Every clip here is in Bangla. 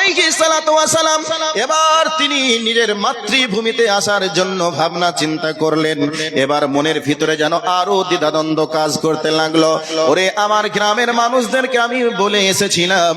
আলাইহিস সালাতু ওয়াস সালাম এবার তিনি নিজের মাতৃভূমিতে আসার জন্য ভাবনা চিন্তা করলেন। এবার মনের ভিতরে যেন আরো দ্বিধাদ্বন্দ্ব কাজ করতে লাগলো। ওরে আমার গ্রামের মানুষদেরকে আমি বলে এসেছিলাম,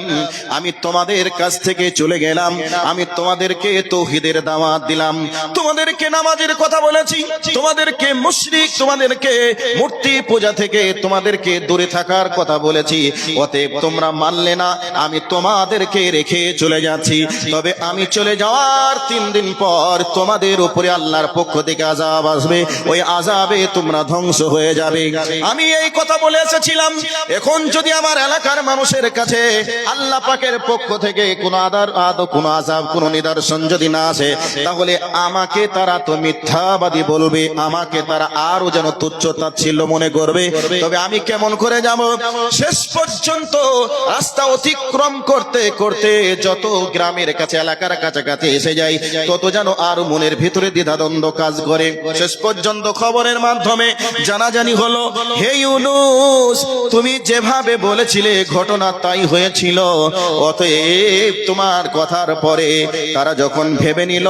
আমি তোমাদের কাছ থেকে চলে গেলাম, আমি তোমাদেরকে তাওহীদের দাওয়াত দিলাম, তোমাদেরকে নামাজের কথা বলেছি, তোমাদেরকে মুশরিক, তোমাদেরকে মূর্তি পূজা থেকে তোমাদেরকে দূরে থাকার কথা বলেছি, অতএব তোমরা মানলে না, আমি তোমাদেরকে রেখে চলে যাচ্ছি। তবে আমি চলে যাওয়ার 3 দিন পর তোমাদের উপরে আল্লাহর পক্ষ থেকে আযাব আসবে, ওই আযাবে তোমরা ধ্বংস হয়ে যাবে। আমি এই কথা বলে এসেছিলাম। এখন যদি আমার এলাকার মানুষের কাছে আল্লাহ পাকের পক্ষ থেকে কোনো কোনো আযাব, কোনো নিদর্শন যদি না আসে, তাহলে আমাকে তারা তো মিথ্যাবাদী বলবে, আমাকে তারা আরো যেন তুচ্ছ তাচ্ছিল্য মনে করবে। তবে আমি কেমন করে যাব? শেষ পর্যন্ত রাস্তা অতিক্রম করতে করতে যত গ্রামের কাছে, এলাকার কাছাকাছি এসে যাই, তত যেন আর মনের ভিতরে দ্বিধাদ্বন্দ্ব কাজ করে। শেষ পর্যন্ত খবরের মাধ্যমে জানাজানি হলো, হে ইউনূস, তুমি যেভাবে বলেছিলে ঘটনা তাই হয়েছিল। অতএব তোমার কথার পরে তারা যখন ভেবে নিল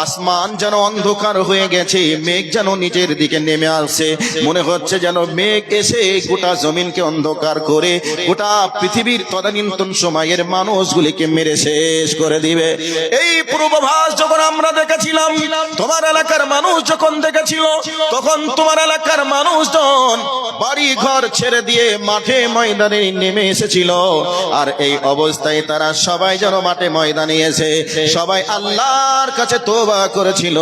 আসমান যেন অন্ধকার হয়ে গেছে, মেঘ যেন নিচের দিকে নেমে আসছে, মনে হচ্ছে যেন মেঘ এসে গোটা জমিনকে অন্ধকার করে গোটা পৃথিবীর তদানীন্তন সময়ের মানুষগুলিকে মেরে শেষ করে দিবে। এই পূর্বাভাস যখন আমরা দেখেছিলাম, তোমার এলাকার মানুষ যখন দেখেছিল, তখন তোমার এলাকার মানুষজন বাড়ি ঘর ছেড়ে দিয়ে মাঠে ময়দানে নেমে এসেছিল। আর এই অবস্থায় তারা সবাই যেন মাঠে ময়দানে এসে সবাই আল্লাহর কাছে তওবা করেছিল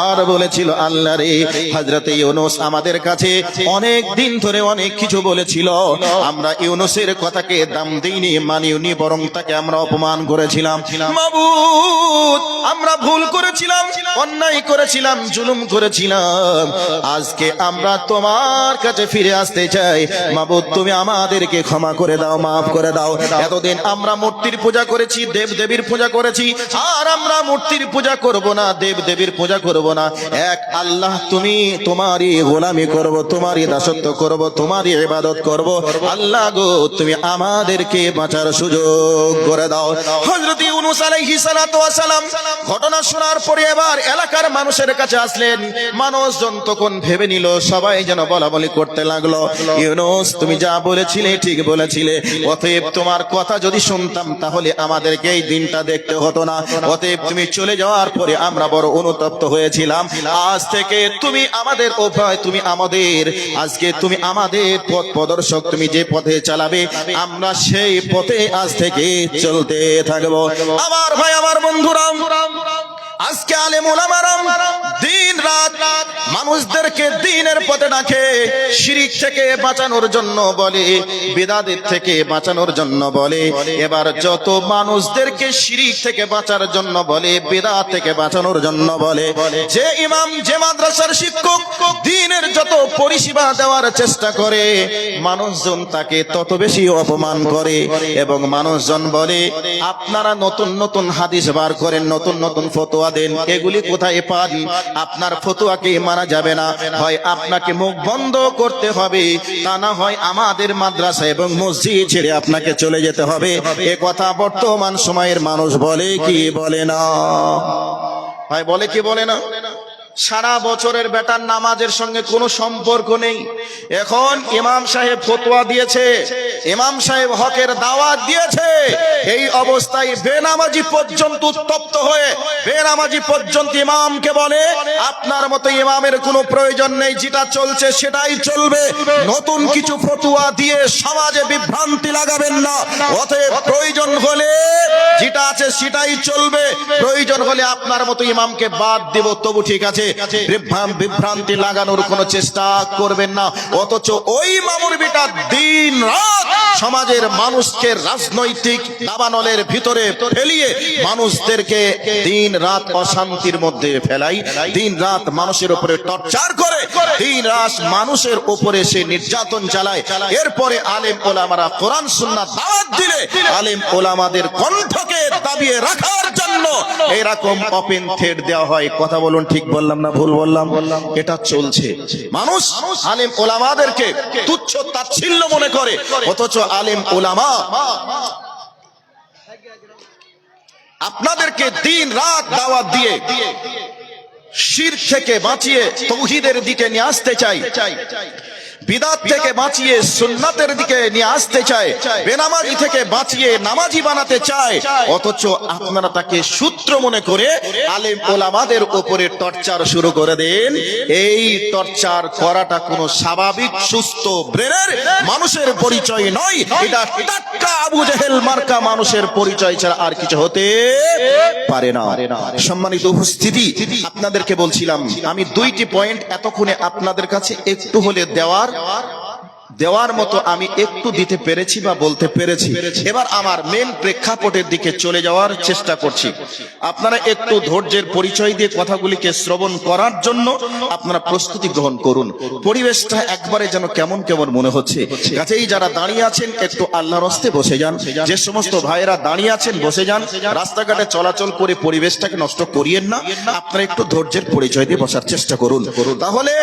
আর বলেছিল, আল্লাহ রে, হযরত ইউনূস আমাদের কাছে অনেক দিন ধরে অনেক কিছু বলেছিল, আমরা ইউনূসের কথাকে দাম দিইনি, মানিওনি, বরং তাকে আমরা অপমান করেছিলাম। মাবুদ, আমরা ভুল করেছিলাম, অন্যায় করেছিলাম, জুলুম করেছিলাম। আজকে আমরা তোমার কাছে ফিরে আসতে চাই। মাবুদ, তুমি আমাদেরকে ক্ষমা করে দাও, মাফ করে দাও। এতদিন আমরা মূর্তির পূজা করেছি, দেব দেবীর পূজা করেছি, আর আমরা মূর্তির পূজা করব না, দেব দেবীর পূজা করব না। এক আল্লাহ, তুমি, তোমারই গোলামি করব, তোমারই দাসত্ব করব, তোমারই ইবাদত করব। আল্লাহ গো, তুমি আমাদেরকে বাঁচার সুযোগ করে দাও। হযরত ইউনূস আলাইহিস সালাতু ওয়াস সালাম ঘটনা শোনার পরে এবার এলাকার মানুষের কাছে আসলেন। মানুষজন তখন ভেবে নিল, সবাই যেন বলাবলি করতে লাগলো, ইউনূস তুমি যা বলেছিলে ঠিক বলেছিলে, অতএব তোমার কথা যদি শুনতাম তাহলে আমাদেরকে এই দিনটা দেখতে হতো না। অতএব তুমি চলে যাওয়ার পরে আমরা বড় অনুতপ্ত হয়েছিলাম। আজ থেকে তুমি আমাদের অভয়, তুমি আমাদের, আজকে তুমি আমাদের পথ প্রদর্শক, তুমি যে পথে চালাবে আমরা সেই পথে আজ থেকে চলতে থাকবো। আমার ভাই, আমার বন্ধুরা, আজকে আলেম ওলামারা দিন রাত মানুষদেরকে দিনের পথে ডাকে, শিরিক থেকে বাঁচানোর জন্য বলে, বিদআত থেকে বাঁচানোর জন্য বলে। এবার যত মানুষদেরকে শিরিক থেকে বাঁচার জন্য বলে, বিদআত থেকে বাঁচানোর জন্য বলে, যে ইমাম, যে মাদ্রাসার শিক্ষক দিনের যত পরিষেবা দেওয়ার চেষ্টা করে, মানুষজন তাকে তত বেশি অপমান করে। এবং মানুষজন বলে, আপনারা নতুন নতুন হাদিস বার করেন, নতুন নতুন ফতোয়া দেন, এগুলি কোথায় পান? আপনার ফতোয়াকে মানা যাবে না, হয় আপনাকে মুখ বন্ধ করতে হবে, তা না হয় আমাদের মাদ্রাসা এবং মসজিদ ছেড়ে আপনাকে চলে যেতে হবে। এ কথা বর্তমান সময়ের মানুষ বলে কি বলে না? ভাই বলে কি বলে না? সারা বছরের বেটার নামাজের সঙ্গে কোনো সম্পর্ক নেই। এখন ইমাম সাহেব ফতোয়া দিয়েছে, ইমাম সাহেব হকের দাওয়াত দিয়েছে, এই অবস্থায় বেনামাজি পর্যন্ত উত্তপ্ত হয়ে বেনামাজি পর্যন্ত ইমামকে বলে, আপনার মতো ইমামের কোনো প্রয়োজন নেই, যেটা চলছে সেটাই চলবে, নতুন কিছু ফতোয়া দিয়ে সমাজে বিভ্রান্তি লাগাবেন না। অতএব প্রয়োজন হলে যেটা আছে সেটাই চলবে, প্রয়োজন হলে আপনার মতো ইমামকে বাদ দেব, তবু ঠিক আছে, বিভ্রান্তি লাগানোর কোনো চেষ্টা করবেন না। অথচ ওই মামুর বেটা দিন রাত সমাজের মানুষকে রাজনৈতিক দাবানলের ভিতরে ফেলিয়ে মানুষদেরকে দিন রাত অশান্তির মধ্যে ফেলাই, দিন রাত মানুষের উপরে টর্চার করে, দিন রাত মানুষের উপরে সে নির্যাতন চালায়। এরপরে আলেম ওলামারা কোরআন সুন্নাহ দাওয়াত দিলে আলেম ওলামাদের কণ্ঠকে দাবিয়ে রাখার জন্য এরকম ওপেন থ্রেড দেওয়া হয়। কথা বলুন, ঠিক বললাম না ভুল বললাম? এটা চলছে। মানুষ আলেম ওলামাদেরকে তুচ্ছ তাচ্ছিল্য মনে করে, অথচ আলেম ওলামা আপনাদেরকে দিন রাত দাওয়াত দিয়ে শিরক থেকে বাঁচিয়ে তৌহিদের দিকে নিয়ে আসতে চাই, বিদআত থেকে বাঁচিয়ে সুন্নাতের দিকে নিয়ে আসতে চায়, বেনামাজি থেকে বাঁচিয়ে নামাজি বানাতে চায়, অথচ আপনারা তাকে সূত্র মনে করে আলেম ওলামাদের উপরে টর্চার শুরু করে দেন। এই টর্চার করাটা কোনো স্বাভাবিক সুস্থ ব্রেনের মানুষের পরিচয় নয়, এটা টাটকা আবু জেহেল মার্কা মানুষের পরিচয় ছাড়া আর কিছু হতে পারে না। সম্মানিত উপস্থিতি, আপনাদেরকে বলছিলাম আমি দুইটি পয়েন্ট এতক্ষণে আপনাদের কাছে একটু হলে দেওয়ার মতো আমি একটু দিতে পেরেছি বা বলতে পেরেছি। এবার আমার মেন প্রেক্ষাপটের দিকে চলে যাওয়ার চেষ্টা করছি। আপনারা একটু ধৈর্যের পরিচয় দিয়ে কথাগুলিকে শ্রবণ করার জন্য আপনারা প্রস্তুতি গ্রহণ করুন। পরিবেশটা একবারে যেন কেমন কেমন মনে হচ্ছে। কাছেই যারা দাঁড়িয়ে আছেন একটু আল্লাহর হস্তে বসে যান, যে সমস্ত ভাইয়েরা দাঁড়িয়ে আছেন বসে যান, রাস্তাঘাটে চলাচল করে পরিবেশটাকে নষ্ট করিয়েন না। আপনারা একটু ধৈর্যের পরিচয় দিয়ে বসার চেষ্টা করুন। তাহলে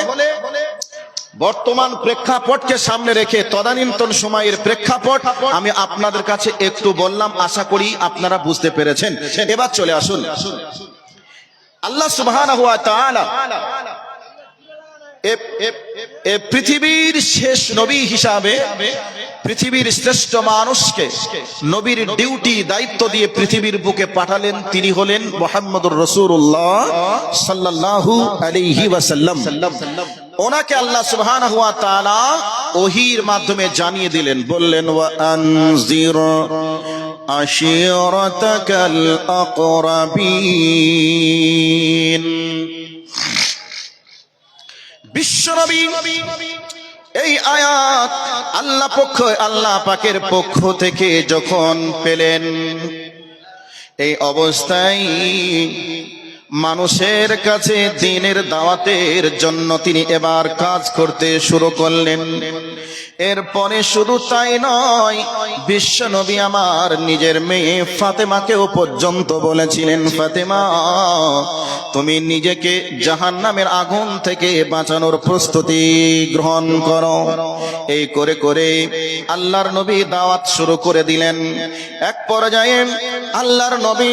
বর্তমান প্রেক্ষাপটকে সামনে রেখে তদানীন্তন সময়ের প্রেক্ষাপট আমি আপনাদের কাছে একটু বললাম, আশা করি আপনারা বুঝতে পেরেছেন। এবার চলে আসুন, আল্লাহ সুবহানাহু ওয়া তাআলা পৃথিবীর শেষ নবী হিসাবে পৃথিবীর শ্রেষ্ঠ মানুষকে নবীর ডিউটি দায়িত্ব দিয়ে পৃথিবীর বুকে পাঠালেন। তিনি হলেন মুহাম্মদুর রাসূলুল্লাহ সাল্লাল্লাহু আলাইহি ওয়াসাল্লাম। ওনাকে আল্লাহ সুবহানাহু ওয়া তাআলা ওহীর মাধ্যমে জানিয়ে দিলেন, বললেন ওয়া আনজির আশিরাতাকাল আকরাবিন। বিশ্বনবী এই আয়াত আল্লাহ পাকের পক্ষ থেকে যখন পেলেন, এই অবস্থায় মানুষের কাছে দ্বীনের দাওয়াতের জন্য তিনি এবার কাজ করতে শুরু করলেন। এরপরে শুধু তাই নয়, বিশ্বনবী আমার নিজের মেয়ে ফাতেমাকেও পর্যন্ত বলেছিলেন, ফাতেমা তুমি নিজেকে জাহান্নামের আগুন থেকে বাঁচানোর প্রস্তুতি গ্রহণ করো। এই করে করে আল্লাহর নবী দাওয়াত শুরু করে দিলেন। এক পর্যায়ে আল্লাহর নবী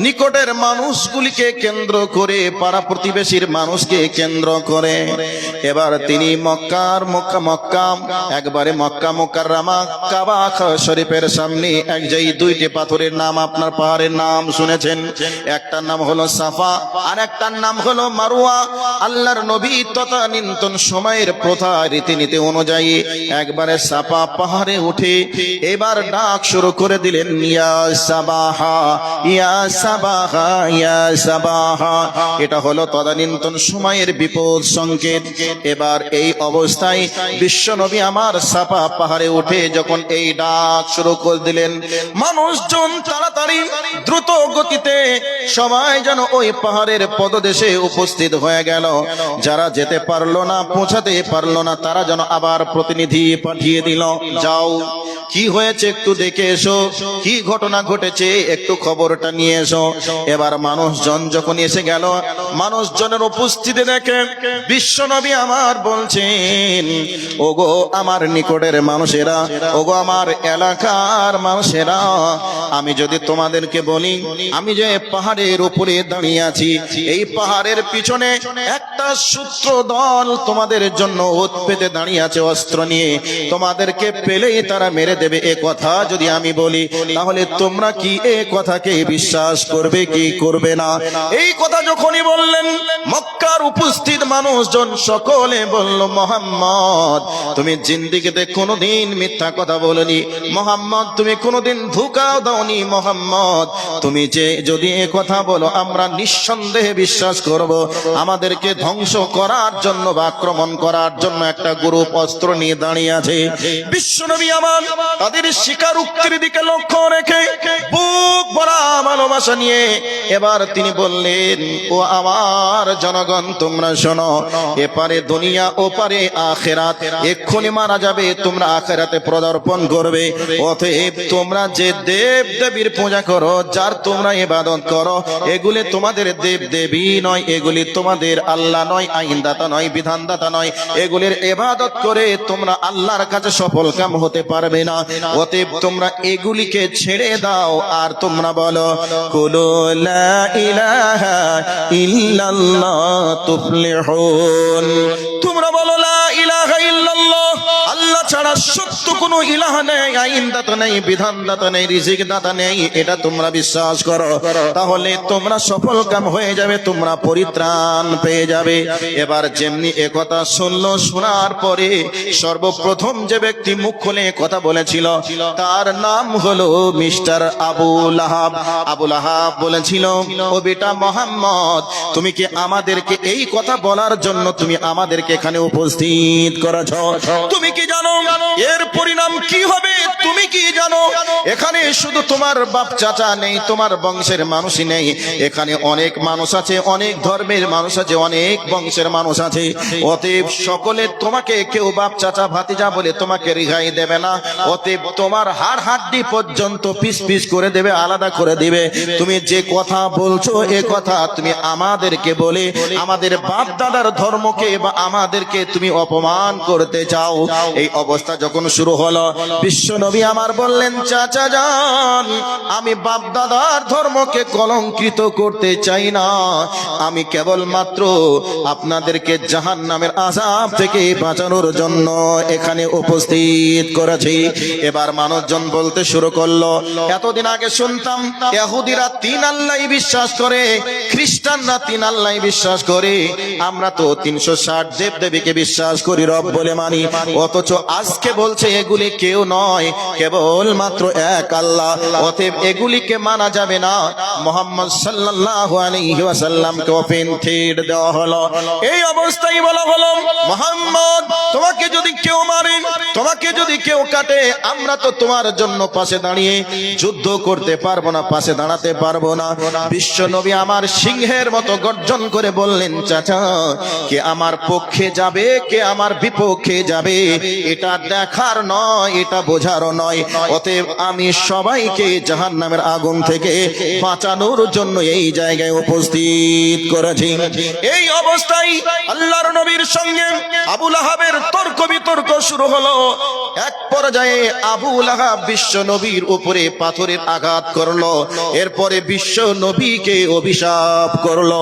নিকটের মানুষগুলিকে কেন্দ্র করে, পাড়া প্রতিবেশীর মানুষকে কেন্দ্র করে এবার তিনি মক্কা একবারে মক্কা মুকাররমা কাবা শরীফের সামনে এক যেই দুইটি পাথরের নাম আপনার পাহাড়ের নাম শুনেছেন, একটার নাম হলো সাফা আর একটার নাম হলো মারওয়া। আল্লাহর নবী তদানীন্তন সময়ের প্রথা রীতিনীতি অনুযায়ী একবারে সাফা পাহাড়ে উঠে এবার ডাক শুরু করে দিলেন, ইয়া সাবাহা ইয়া সাবাহা ইয়া সাবাহা। এটা হলো তদানীন্তন সময়ের বিপদ সংকেত। এবার এই অবস্থায় বিশ্বনবী আমার সাফা পাহাড়ে উঠে যখন এই ডাক শুরু করে দিলেন, মানুষজন তাড়াতাড়ি দ্রুত গতিতে সবাই যেন ওই পাহাড়ের পদদেশে উপস্থিত হয়ে গেল। যারা যেতে পারলো না, পৌঁছাতে পারলো না, তারা যেন আবার প্রতিনিধি পাঠিয়ে দিল, যাও কি হয়েছে একটু দেখে এসো, কি ঘটনা ঘটেছে একটু খবরটা নিয়ে এসো। এবার মানুষজন যখন এসে গেল, মানুষজনের উপস্থিতি দেখে বিশ্বনবী আমার বলছেন, ওগো আমার নিকটের মানুষেরা, ওগো আমার এলাকার মানুষেরা, আমি যদি তোমাদেরকে বলি আমি যে পাহাড়ের উপরে দাঁড়িয়ে আছি, এই পাহাড়ের পিছনে একটা শত্রু দল তোমাদের জন্য ওত পেতে দাঁড়িয়ে আছে অস্ত্র নিয়ে, তোমাদেরকে পেলেই তারা মেরে দেবে, এ কথা যদি আমি বলি তাহলে তোমরা কি এ কথাকে বিশ্বাস করবে কি করবে না? এই কথা যখনই বললেন, মক্কার উপস্থিত মানুষজন সকলে বলল, মুহাম্মদ তুমি জিন্দেগিতে কোনোদিন মিথ্যা কথা বলনি, মুহাম্মদ তুমি কোনোদিন ধোঁকা দাওনি, মুহাম্মদ তুমি যে যদি এ কথা বলো আমরা নিঃসন্দেহে বিশ্বাস করব। আমাদেরকে ধ্বংস করার জন্য বা আক্রমণ করার জন্য একটা গ্রুপ অস্ত্র নিয়ে দাঁড়িয়ে আছে। বিশ্বনবী আমার তাদের স্বীকারোক্তির দিকে লক্ষ্য রেখে বুক ভরা ভালোবাসা নিয়ে এবার তিনি বললেন, ও আমার জনগণ তোমরা শোনো, এপারে দুনিয়া ওপারে আখিরাত, এক্ষুনি মারা যাবে, তোমরা আখিরাতে পদার্পণ করবে। অতএব তোমরা যে দেব দেবীর পূজা করো, যার তোমরা ইবাদত করো, এগুলি তোমাদের দেব দেবী নয়, এগুলি তোমাদের আল্লাহ নয়, আইনদাতা নয়, বিধানদাতা নয়, এগুলির ইবাদত করে তোমরা আল্লাহর কাছে সফল কাম হতে পারবে না। অতএব তোমরা এগুলিকে ছেড়ে দাও আর তোমরা বলো কুলু লা ইলাহা ইল্লাল্লাহ তুফলিহুন। তোমরা বলো লা ইলাহা ইল্লাল্লাহ, আল্লাহ ছাড়া সত্য কোনো ইলাহ নেই, আইনদাতা নেই, বিধানদাতা নেই, রিজিকদাতা নেই, এটা তোমরা বিশ্বাস করো, তাহলে তোমরা সফল কাম হয়ে যাবে, তোমরা পরিত্রাণ পেয়ে যাবে। এবার যেমনি একথা শুনলো, শোনার পরে সর্বপ্রথম যে ব্যক্তি মুখ খুলে কথা বলেছিল তার নাম হলো মিস্টার আবু লাহাব। আবু লাহাব বলেছিল, ও বেটা মোহাম্মদ, তুমি কি আমাদেরকে এই কথা বলার জন্য তুমি আমাদেরকে এখানে উপস্থিত করেছ? তুমি কি জানো এর পরিণাম কি হবে? তুমি কি জানো এখানে শুধু তোমার বাপ চাচা নেই, তোমার বংশের মানুষই নেই, এখানে অনেক মানুষ আছে, অনেক ধর্মের মানুষ আছে, অনেক বংশের মানুষ আছে। অতএব সকলে তোমাকে কেউ বাপ চাচা ভাতিজা বলে তোমাকে রেহাই দেবে না। অতএব তোমার হাড় হাড্ডি পর্যন্ত পিস পিস করে দেবে, আলাদা করে দিবে। তুমি যে কথা বলছো এ কথা তুমি আমাদেরকে বলে আমাদের বাপ দাদার ধর্মকে বা আমাদেরকে তুমি অপমান করতে চাও। এই অবস্থা যখন শুরু হলো, বিশ্ব নবী আমার বললেন, চাচা যান, আমি বাপ দাদার ধর্মকে কলঙ্কিত করতে চাই না, আমি কেবলমাত্র আপনাদেরকে জাহান্নামের আযাব থেকে বাঁচানোর জন্য এখানে উপস্থিত করেছি। এবার মানুষজন বলতে শুরু করলো, এতদিন আগে শুনতাম ইহুদিরা তিন আল্লাহ বিশ্বাস করে, খ্রিস্টানরা তিন আল্লাহ বিশ্বাস করে, আমরা তো 360 দেব দেবীকে বিশ্বাস করি, রব বলে মানি, অথচ আজকে বলছে এগুলি কেউ নয়, কেবল মাত্র এক আল্লাহ। অতএব এগুলিকে মানা যাবে না। মুহাম্মদ সাল্লাল্লাহু আলাইহি ওয়াসাল্লামকে ওপেন থ্রেট দেওয়া হলো। এই অবস্থায় বলা হলো, মুহাম্মদ, তোমাকে যদি কেউ মারে, তোমাকে যদি কেউ কাটে, আমরা তো তোমার জন্য পাশে দাঁড়িয়ে যুদ্ধ করতে পারবো না, পাশে দাঁড়াতে পারবো না। বিশ্ব নবী আমার সিংহের মতো গর্জন করে বললেন, চাচা, কে আমার পক্ষে যাবে, কে আমার বিপক্ষে যাবে, এটা দেখার নয়, এটা বোঝারও নয়। অতএব আমি সবাইকে জাহান্নামের আগুন থেকে বাঁচানোর জন্য এই জায়গায় উপস্থিত করেছি। এই অবস্থায় আল্লাহর নবীর সঙ্গে আবু লাহাবের তর্ক বিতর্ক শুরু হলো। এক পর্যায়ে আবু লাহাব বিশ্ব নবীর উপরে পাথরের আঘাত করলো, এরপরে বিশ্ব নবীকে অভিশাপ করলো।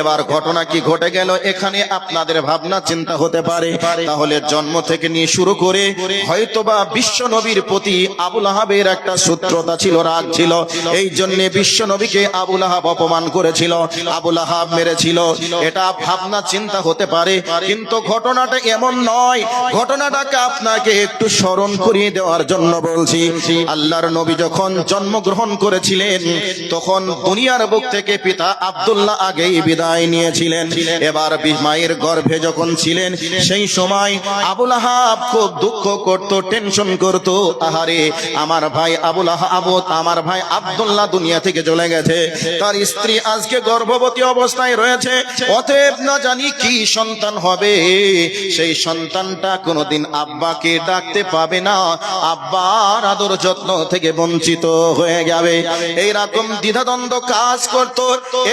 এবার ঘটনা কি ঘটে গেল এখানে আপনাদের ভাবনা চিন্তা হতে পারে। তাহলে জন্ম থেকে নিয়ে শুরু করে হয়তোবা বিশ্ব নবীর প্রতি আবু লাহাবের একটা শত্রুতা ছিল, রাগ ছিল, এই জন্য বিশ্ব নবীকে আবু লাহাব অপমান করেছিল, আবু লাহাব মেরেছিল, এটা ভাবনা চিন্তা হতে পারে। কিন্তু ঘটনাটা এমন নয়, ঘটনাটাকে আপনাকে একটু স্মরণ করিয়ে দেওয়ার জন্য বলছি। আল্লাহর নবী যখন জন্মগ্রহণ করেছিলেন তখন দুনিয়ার বুক থেকে পিতা আব্দুল্লাহ আগেই বিদায় নিয়েছিলেন। এবার মায়ের গর্ভে যখন ছিলেন সেই সময় আবু লাহাব খুব দুঃখ করত, টেনশন করত, আহারে আমার ভাই আবু লাহাব, আমার ভাই আব্দুল্লাহ দুনিয়া থেকে চলে গেছে, তার স্ত্রী আজকে গর্ভবতী অবস্থায় রয়েছে, অতএব না জানি কি সন্তান হবে, সেই সন্তানটা কোনোদিন আব্বাকে ডাকতে পাবে না, আব্বার আদর যত্ন থেকে বঞ্চিত হয়ে যাবে। এইরকম দ্বিধাদ্বন্দ্ব কাজ করত।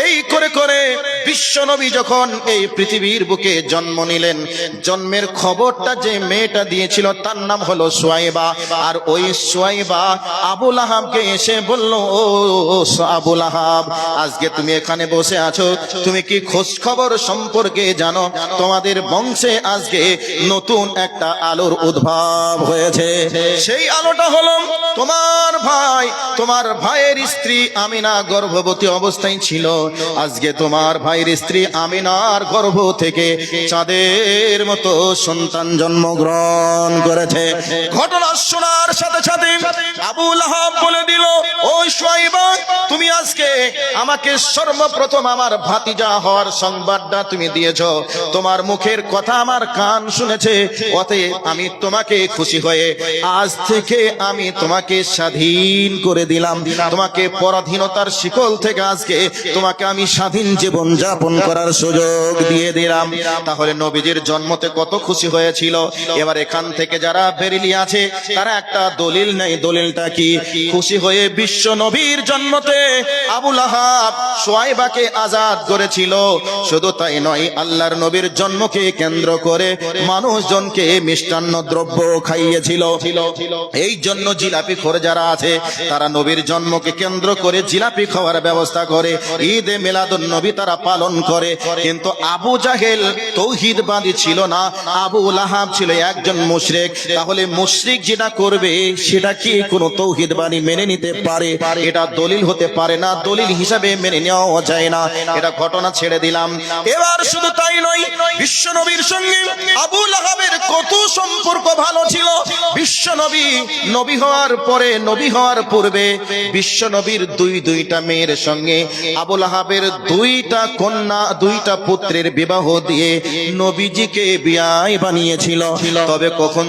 এই করে করে বিশ্ব নবী যখন এই পৃথিবীর বুকে জন্ম নিলেন, জন্মের খবরটা যে মেয়েটা দিয়েছিল তার নাম হলো সুয়াইবা। আর ওই সুয়াইবা আবু লাহাবকে এসে বলল, ও আবু লাহাব, আজকে তুমি এখানে বসে আছো, তুমি কি খোঁজ খবর সম্পর্কে জানো? তোমাদের বংশে আজকে নতুন একটা আলোর উদ্ভব হয়েছে। সেই আলোটা হলো তোমার ভাই, তোমার ভাইয়ের স্ত্রী আমিনা গর্ভবতী অবস্থায় ছিল, আজকে তোমার ভাইয়ের স্ত্রী আমিনার গর্ভ থেকে চাঁদের মতো সন্তান জন্মগ্রহণ করেছে। ঘটনা শোনার সাথে সাথে আবু লাহাব বলে দিল, ওই সুয়াইবা, তুমি আজকে আমাকে সর্বপ্রথম আমার ভাতিজা হওয়ার সংবাদটা তুমি দিয়েছো, তোমার মুখের কথা আমার কান শুনেছে, অতএব আমি তোমাকে খুশি হয়ে আজ থেকে আমি তোমাকে স্বাধীন করে দিলাম, তোমাকে পরাধীনতার শিকল থেকে আজকে তোমাকে আমি স্বাধীন জীবন যাপন করার সুযোগ দিয়ে দিলাম। তাহলে নবীজির জন্মতে কত খুশি হয়েছিল। এবার এখান থেকে যারা বেরিলি আছে তারা একটা দলিল নেই, দলিলটা কি? খুশি হয়ে বিশ্ব নবীর জন্মতে আবু লাহাব শুয়াইবাকে আজাদ করেছিল। শুধু তাই নয়, আল্লাহর নবীর জন্মকে কেন্দ্র করে মানুষজনকে মিষ্টান্ন দ্রব্য খাইয়েছিল। এই জন্য জিলাপি খোর যারা আছে তারা নবীর জন্মকে কেন্দ্র করে জিলাপি খাওয়ার ব্যবস্থা করে, ঈদে মিলাদুন নবী তারা পালন করে। কিন্তু আবু জাহেল তৌহিদবাদী ছিল না, আবু লাহাব ছিল একজন মুশরিক। তাহলে মুশরিক যেটা করবে সেটা কি কোনো তৌহিদবাদী মেনে নিতে পারে? এটা দলিল হতে পারে না, দলিল হিসাবে মেনে নেওয়া যায় না। এটা ঘটনা ছেড়ে দিলাম। এবার শুধু তাই নয়, বিশ্ব নবীর সঙ্গে আবু লাহাবের কত সম্পর্ক ভালো ছিল। বিশ্ব নবী নবী হওয়ার পরে, নবী হওয়ার পূর্বে বিশ্ব নবীর দুইটা মেয়ের সঙ্গে আবু লাহাবের দুইটা কন্যা, দুইটা পুত্রের বিবাহ দিয়ে নবীজিকে বিয়ে বানিয়েছিল। তবে কখন